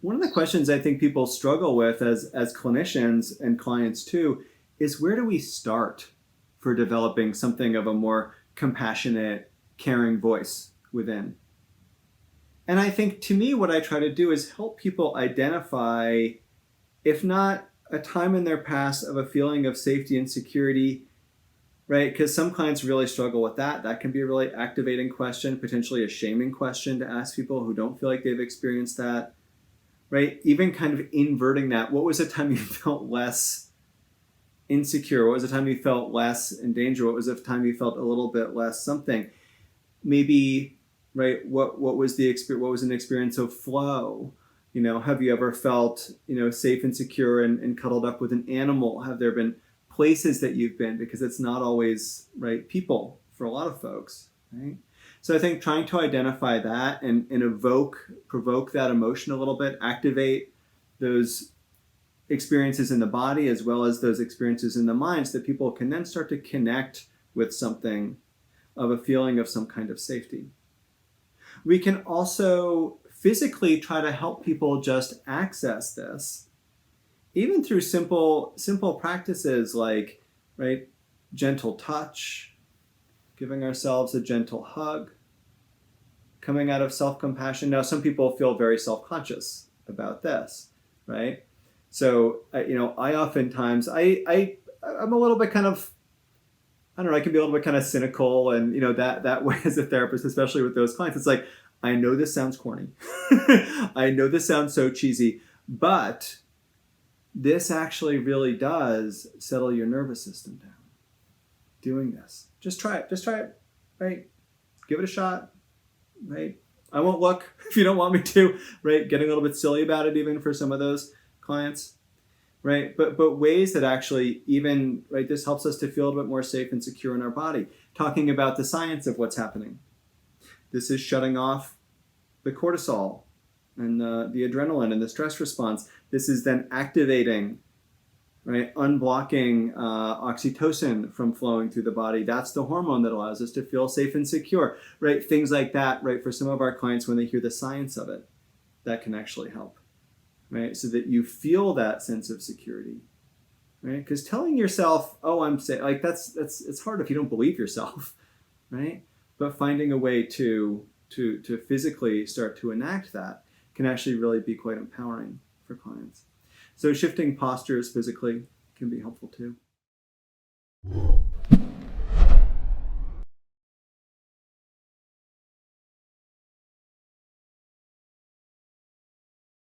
One of the questions I think people struggle with as clinicians and clients too is, where do we start for developing something of a more compassionate, caring voice within? And I think, to me, what I try to do is help people identify, if not a time in their past of a feeling of safety and security, right? Because some clients really struggle with that. That can be a really activating question, potentially a shaming question to ask people who don't feel like they've experienced that, right? Even kind of inverting that. What was a time you felt less insecure? What was a time you felt less in danger? What was a time you felt a little bit less something? Maybe, right, what was the experience? What was an experience of flow? Have you ever felt, safe and secure and cuddled up with an animal? Have there been places that you've been? Because it's not always, right, people for a lot of folks, right? So I think trying to identify that and provoke that emotion a little bit, activate those experiences in the body as well as those experiences in the mind, so that people can then start to connect with something of a feeling of some kind of safety. We can also physically try to help people just access this, even through simple practices like, right, gentle touch, giving ourselves a gentle hug, coming out of self-compassion. Now, some people feel very self-conscious about this, right? So, I oftentimes, I'm a little bit kind of, I don't know, I can be a little bit kind of cynical, and, that way as a therapist, especially with those clients, it's like, I know this sounds corny. I know this sounds so cheesy, but this actually really does settle your nervous system down. Doing this. Just try it, right? Give it a shot, right? I won't look if you don't want me to, right? Getting a little bit silly about it even for some of those clients, right? But ways that actually even, right, this helps us to feel a little bit more safe and secure in our body. Talking about the science of what's happening. This is shutting off the cortisol and the adrenaline and the stress response. This is then activating, right, unblocking oxytocin from flowing through the body. That's the hormone that allows us to feel safe and secure, right? Things like that, right? For some of our clients, when they hear the science of it, that can actually help, right? So that you feel that sense of security, right? Because telling yourself, "Oh, I'm safe," like it's hard if you don't believe yourself, right? But finding a way to physically start to enact that can actually really be quite empowering for clients. So shifting postures physically can be helpful too.